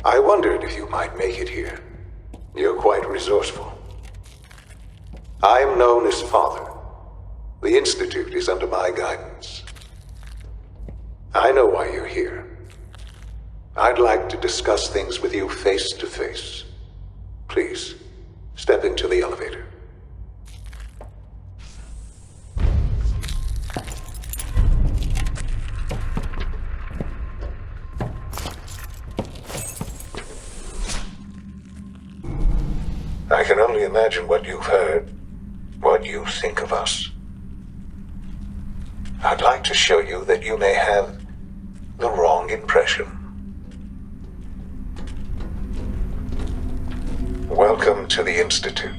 I wondered if you might make it here. You're quite resourceful. I am known as Father. The Institute is under my guidance. I know why you're here. I'd like to discuss things with you face to face. Please, step into the elevator. I can only imagine what you've heard, what you think of us. I'd like to show you that you may have the wrong impression. Welcome to the Institute.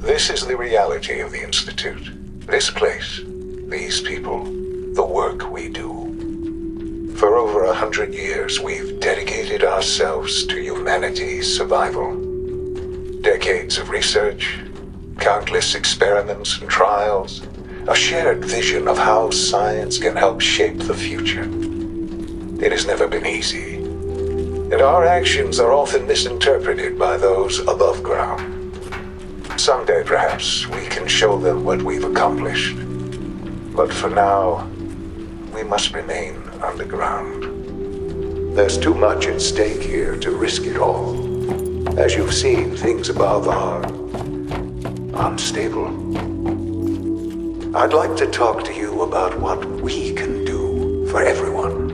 This is the reality of the Institute. This place, these people, the work we do. For over 100 years, we've dedicated ourselves to humanity's survival. Decades of research, countless experiments and trials, a shared vision of how science can help shape the future. It has never been easy, and our actions are often misinterpreted by those above ground. Someday, perhaps, we can show them what we've accomplished. But for now, we must remain underground. There's too much at stake here to risk it all. As you've seen, things above are unstable. I'd like to talk to you about what we can do for everyone.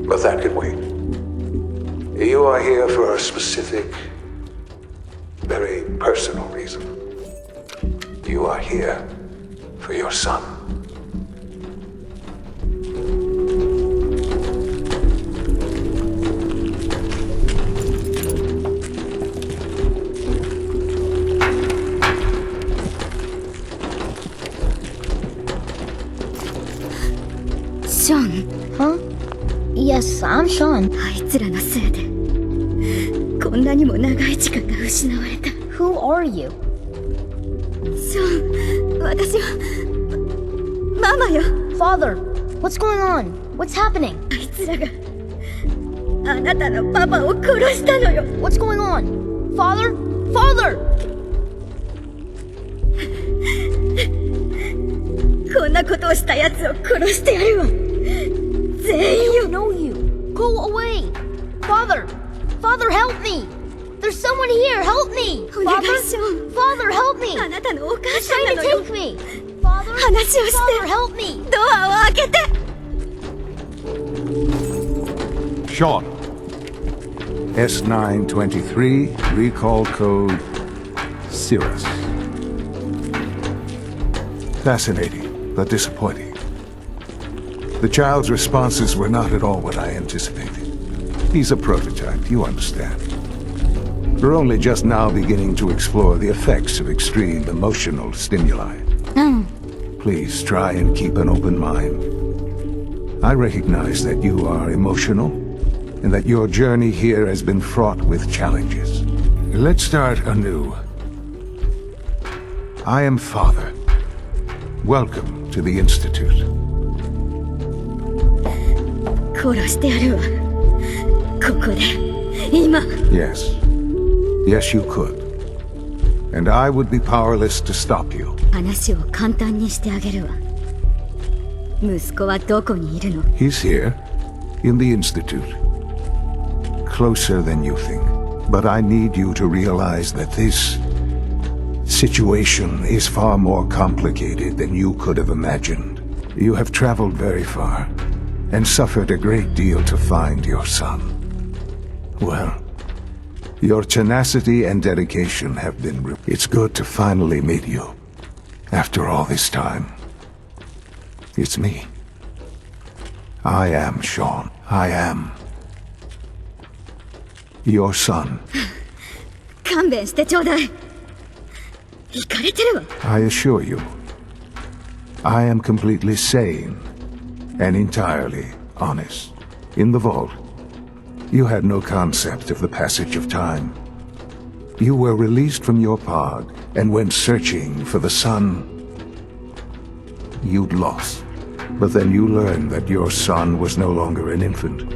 But that can wait. You are here for a specific, very personal reason. You are here for your son. Sean. Huh? Yes, I'm Sean. あいつらのせいでこんなにも長い時間が失われた。 Who are you? ショーン、私はママよ。 Father, what's going on? What's happening? あいつらがあなたのパパを殺したのよ。 What's going on? Father? Father! こんなことをした奴を殺してやるわ。全員 I よ。 don't know you. Go away. Father! Father, help me! There's someone here, help me! お願 Father? いしよう。 Father, help me! あなたのお母 He's さん trying な to のよ。 take me! Father? 話をして Father, help me! ドアを開けて。 Sean. S923, recall code Cirrus. Fascinating, but disappointing. The child's responses were not at all what I anticipated. He's a prototype, you understand. We're only just now beginning to explore the effects of extreme emotional stimuli. Please try and keep an open mind. I recognize that you are emotional, and that your journey here has been fraught with challenges. Let's start anew. I am Father. Welcome to the Institute. 殺してやるわ。ここで今。 Yes. Yes, you could. And I would be powerless to stop you. 話を簡単にしてあげるわ。息子はどこにいるの？ He's here, in the Institute. Closer than you think. But I need you to realize that this situation is far more complicated than you could have imagined. You have traveled very far, and suffered a great deal to find your son. Well, your tenacity and dedication have been It's good to finally meet you. After all this time. It's me. I am Sean. I am your son. 勘弁してちょうだい。イカれてるわ。 I assure you, I am completely sane and entirely honest. In the vault, you had no concept of the passage of time. You were released from your pod and went searching for the son you'd lost. But then you learned that your son was no longer an infant,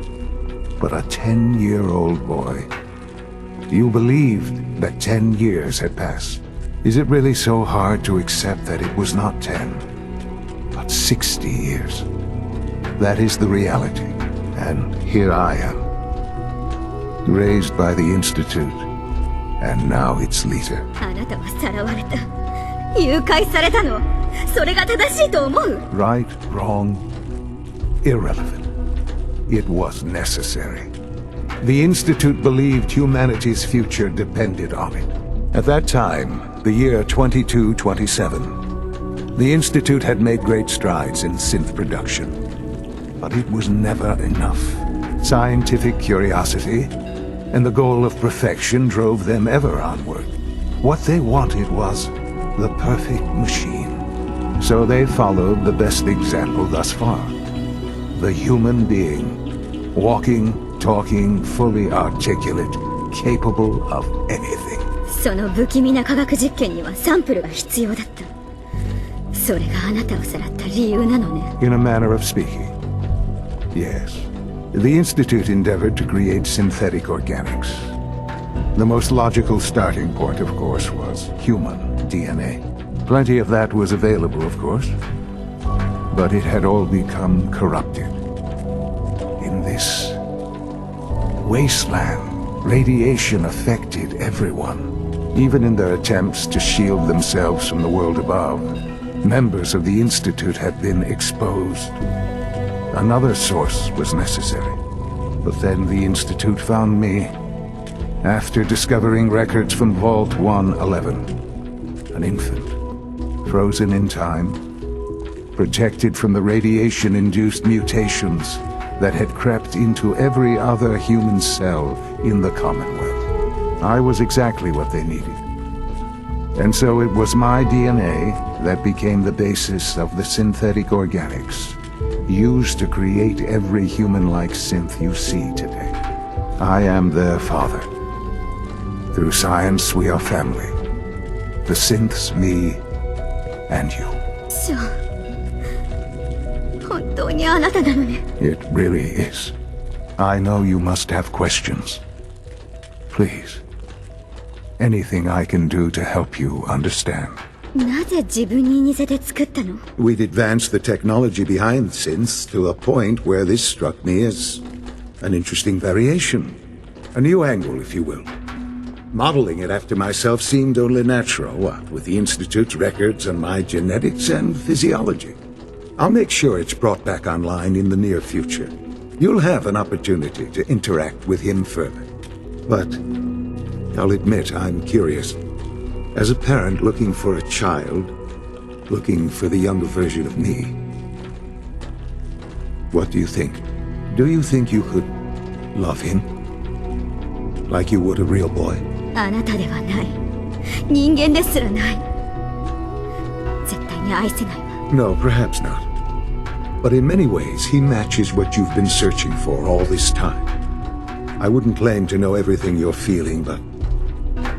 but a 10-year-old boy. You believed that 10 years had passed. Is it really so hard to accept that it was not 10, but 60 years? That is the reality, and here I am, raised by the Institute, and now its leader. あなたはさらわれた。誘拐されたの。それが正しいと思う。 Right, wrong, irrelevant. It was necessary. The Institute believed humanity's future depended on it. At that time, the year 2227, the Institute had made great strides in synth production. But it was never enough. Scientific curiosity and the goal of perfection drove them ever onward. What they wanted was the perfect machine. So they followed the best example thus far. The human being, walking, talking, fully articulate, capable of anything. その不気味な科学実験にはサンプルが必要だった。それがあなたをさらった理由なのね。In a manner of speaking, yes. The Institute endeavored to create synthetic organics. The most logical starting point, of course, was human DNA. Plenty of that was available, of course, but it had all become corrupted. In this wasteland, radiation affected everyone. Even in their attempts to shield themselves from the world above, members of the Institute had been exposed. Another source was necessary. But then the Institute found me after discovering records from Vault 111. An infant, frozen in time, protected from the radiation-induced mutations that had crept into every other human cell in the Commonwealth. I was exactly what they needed. And so it was my DNA that became the basis of the synthetic organics used to create every human-like synth you see today. I am their father. Through science, we are family. The synths, me, and you. そう。本当にあなたなのね。It really is. I know you must have questions. Please. Anything I can do to help you understand. なぜ自分に似せて作ったの？ We'd advanced the technology behind synths to a point where this struck me as an interesting variation. A new angle, if you will. Modeling it after myself seemed only natural, what with the Institute's records and my genetics and physiology. I'll make sure it's brought back online in the near future. You'll have an opportunity to interact with him further. But I'll admit I'm curious. As a parent looking for a child, looking for the younger version of me, what do you think? Do you think you could love him? Like you would a real boy? あなたではない。人間ですらない。絶対に愛せないわ。No, perhaps not. But in many ways, he matches what you've been searching for all this time. I wouldn't claim to know everything you're feeling, but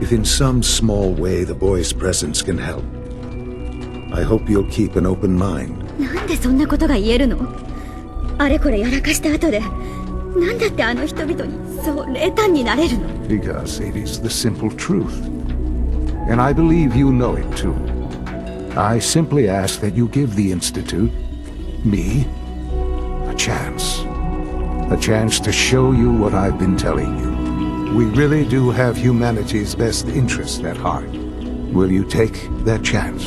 if in some small way the boy's presence can help, I hope you'll keep an open mind. なんでそんなことが言えるの？あれこれやらかした後で、なんだってあの人々にそう冷淡になれるの？ Because it is the simple truth. And I believe you know it too. I simply ask that you give the Institute, me, a chance. A chance to show you what I've been telling you. We really do have humanity's best interest at heart. Will you take that chance?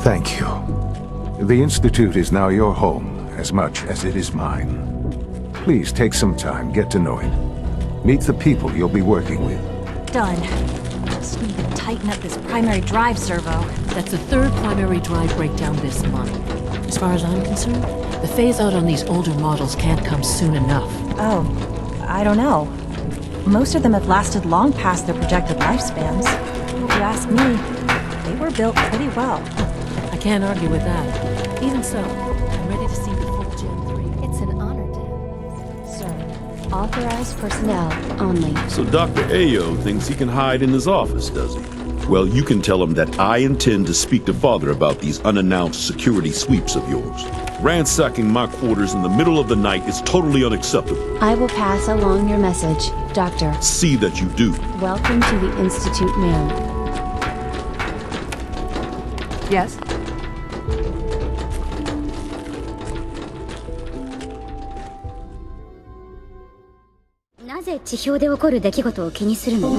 Thank you. The Institute is now your home as much as it is mine. Please take some time, get to know it. Meet the people you'll be working with. Done. Just need to tighten up this primary drive servo. That's the third primary drive breakdown this month. As far as I'm concerned, the phase-out on these older models can't come soon enough. Oh, I don't know. Most of them have lasted long past their projected lifespans. If you ask me, they were built pretty well. I can't argue with that. Even so, I'm ready to see the full Gen 3. It's an honor to... Sir. Authorized personnel only. So Dr. Ayo thinks he can hide in his office, does he? Well, you can tell him that I intend to speak to Father about these unannounced security sweeps of yours. Ransacking my quarters in the middle of the night is totally unacceptable. I will pass along your message, Doctor. See that you do. Welcome to the Institute, ma'am. Yes?なぜ地表で起こる出来事を気にするの？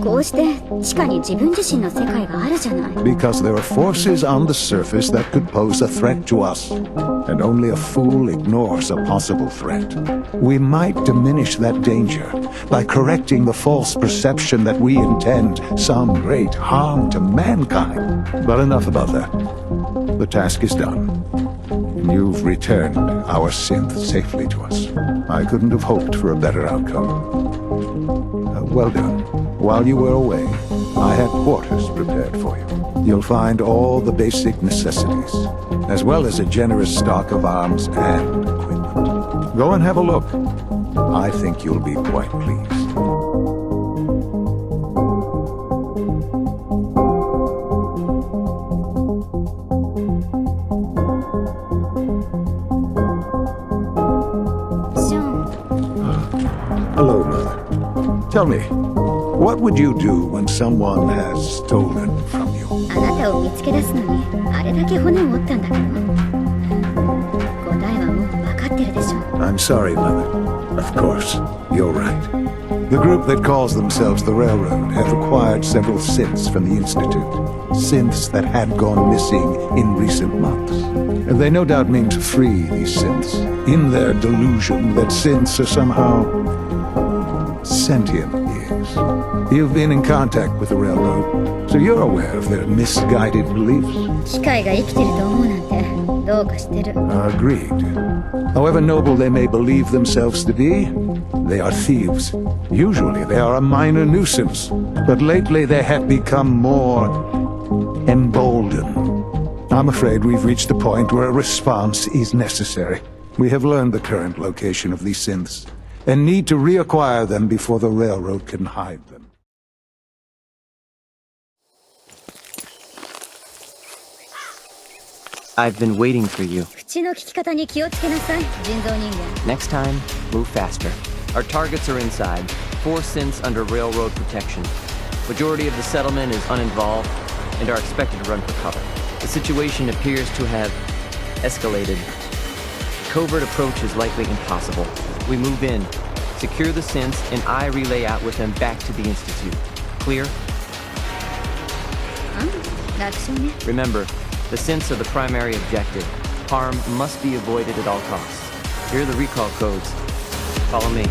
こうして地下に自分自身の世界があるじゃない。 Because there are forces on the surface that could pose a threat to us, and only a fool ignores a possible threat. We might diminish that danger by correcting the false perception that we intend some great harm to mankind. But enough about that. The task is done. You've returned our synth safely to us. I couldn't have hoped for a better outcome. Well done. While you were away, I had quarters prepared for you. You'll find all the basic necessities, as well as a generous stock of arms and equipment. Go and have a look. I think you'll be quite pleased. Hello, Mother. Tell me, what would you do when someone has stolen from you? あなたを見つけ出すのにあれだけ骨を折ったんだけど。答えはもう分かってるでしょ。 I'm sorry, Mother. Of course, you're right. The group that calls themselves the Railroad have acquired several synths from the Institute. Synths that had gone missing in recent months. And they no doubt mean to free these synths, in their delusion that synths are somehow sentient beings. You've been in contact with the Railroad, so you're aware of their misguided beliefs. 機械が生きてると思うなんてどうかしてる。 Agreed. However noble they may believe themselves to be, they are thieves. Usually they are a minor nuisance, but lately they have become more emboldened. I'm afraid we've reached the point where a response is necessary. We have learned the current location of these synths, and need to reacquire them before the Railroad can hide them. I've been waiting for you. 口の聞き方に気をつけなさい、人造人間。 Next time, move faster. Our targets are inside. 4 synths under railroad protection. Majority of the settlement is uninvolved and are expected to run for cover. The situation appears to have escalated. Covert approach is likely impossible. We move in, secure the synths, and I relay out with them back to the Institute. Clear? 楽勝ね。 Remember, the synths are the primary objective. Harm must be avoided at all costs. Here are the recall codes. Follow me.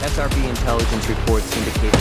SRB intelligence reports indicate...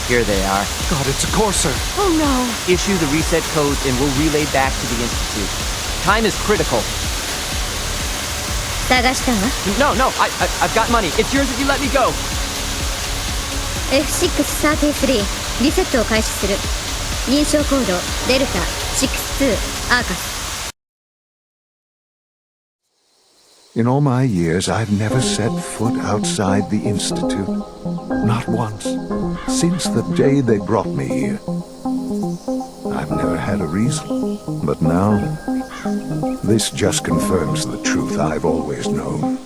Here they are. God, it's a courser. Oh no! Issue the reset codes and we'll relay back to the Institute. Time is critical. 探したわ。 No, I've got money. It's yours if you let me go. F633 リセットを開始する。認証コードデルタ62アーカス。 In all my years, I've never set foot outside the Institute. Not once. Since the day they brought me here. I've never had a reason. But now, this just confirms the truth I've always known.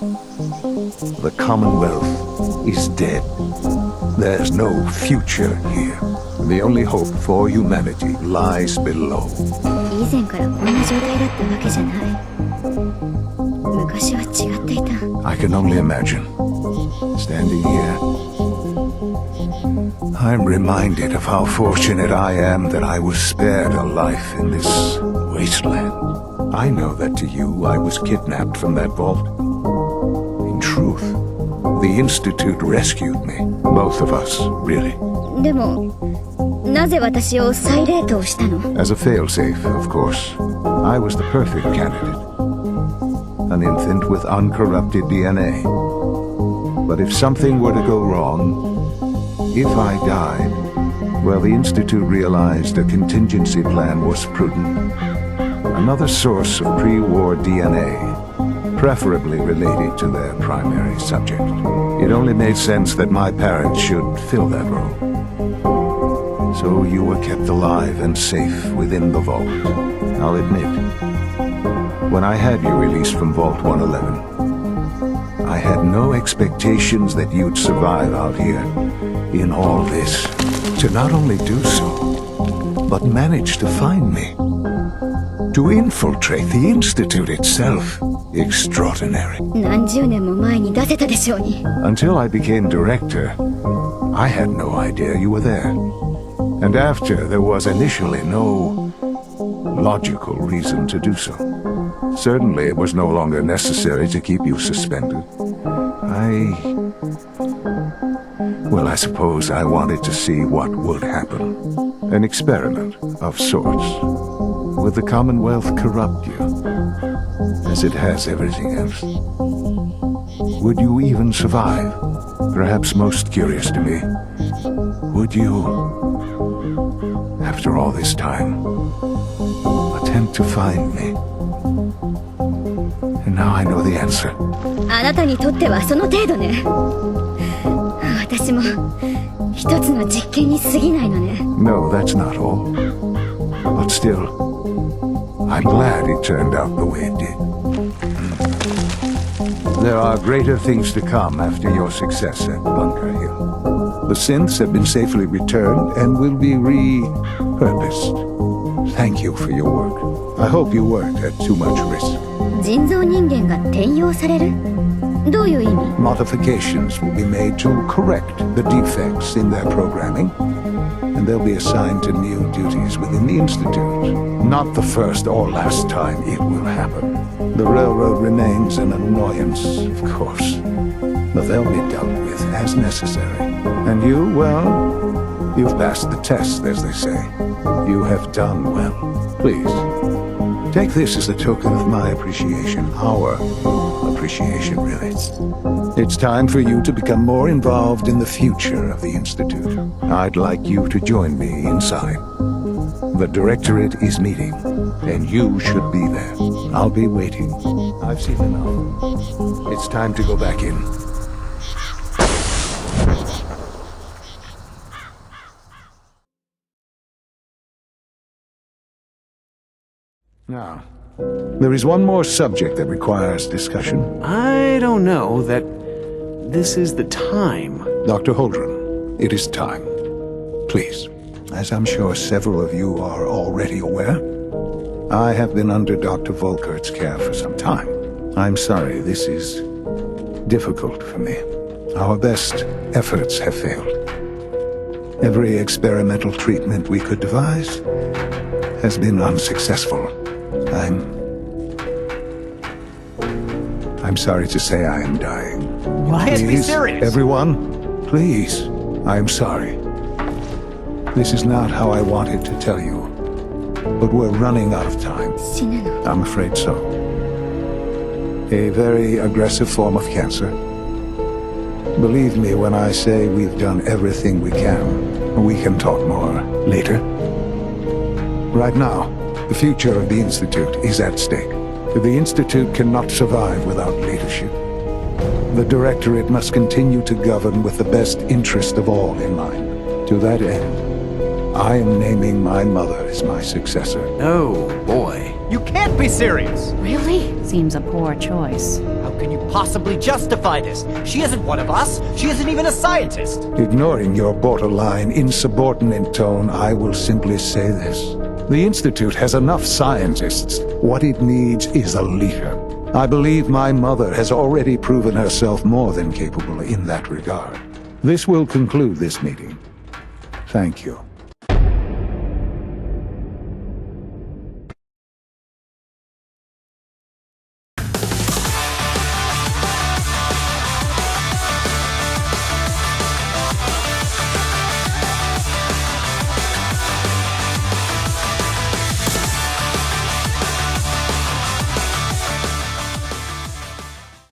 The Commonwealth is dead. There's no future here. The only hope for humanity lies below. 以前からこんな状態だったわけじゃない。昔は違っていた。 I can only imagine. Standing here, I'm reminded of how fortunate I am that I was spared a life in this wasteland. I know that to you, I was kidnapped from that vault. In truth, the Institute rescued me. Both of us, really. でも、なぜ私を再冷凍したの？ As a failsafe, of course. I was the perfect candidate. An infant with uncorrupted DNA. But if something were to go wrong, if I died, well, the Institute realized a contingency plan was prudent. Another source of pre-war DNA, preferably related to their primary subject. It only made sense that my parents should fill that role. So you were kept alive and safe within the vault. I'll admit, when I had you released from Vault 111, I had no expectations that you'd survive out here in all this. To not only do so, but manage to find me. To infiltrate the Institute itself. Extraordinary. 何十年も前に出せたでしょうに。 Until I became director, I had no idea you were there. And after, there was initially no logical reason to do so. Certainly, it was no longer necessary to keep you suspended. Well, I suppose I wanted to see what would happen. An experiment of sorts. Would the Commonwealth corrupt you, as it has everything else? Would you even survive? Perhaps most curious to me, would you, after all this time, attempt to find me? And now I know the answer. あなたにとってはその程度ね。私も一つの実験に過ぎないのね。 No, that's not all. But still, I'm glad it turned out the way it did. There are greater things to come after your success at Bunker Hill. The synths have been safely returned and will be repurposed. Thank you for your work. I hope you weren't at too much risk. 人造人間が転用される？どういう意味？ Modifications will be made to correct the defects in their programming, and they'll be assigned to new duties within the Institute. Not the first or last time it will happen. The railroad remains an annoyance, of course, but they'll be dealt with as necessary. And you, well, you've passed the test, as they say. You have done well. Please, take this as a token of my appreciation, our appreciation, really. It's time for you to become more involved in the future of the Institute. I'd like you to join me inside. The Directorate is meeting, and you should be there. I'll be waiting. I've seen enough. It's time to go back in. Now, there is one more subject that requires discussion. I don't know that this is the time. Dr. Holdren, it is time. Please, as I'm sure several of you are already aware, I have been under Dr. Volkert's care for some time. I'm sorry, this is difficult for me. Our best efforts have failed. Every experimental treatment we could devise has been unsuccessful. I'm sorry to say I am dying. What? Please, Be serious. Everyone, please. I am sorry. This is not how I wanted to tell you, but we're running out of time. 死ぬの？ I'm afraid so. A very aggressive form of cancer. Believe me when I say we've done everything we can. We can talk more later. Right now, the future of the Institute is at stake. The Institute cannot survive without leadership. The Directorate must continue to govern with the best interest of all in mind. To that end, I am naming my mother as my successor. Oh, boy. You can't be serious! Really? Seems a poor choice. How can you possibly justify this? She isn't one of us. She isn't even a scientist. Ignoring your borderline insubordinate tone, I will simply say this. The Institute has enough scientists. What it needs is a leader. I believe my mother has already proven herself more than capable in that regard. This will conclude this meeting. Thank you.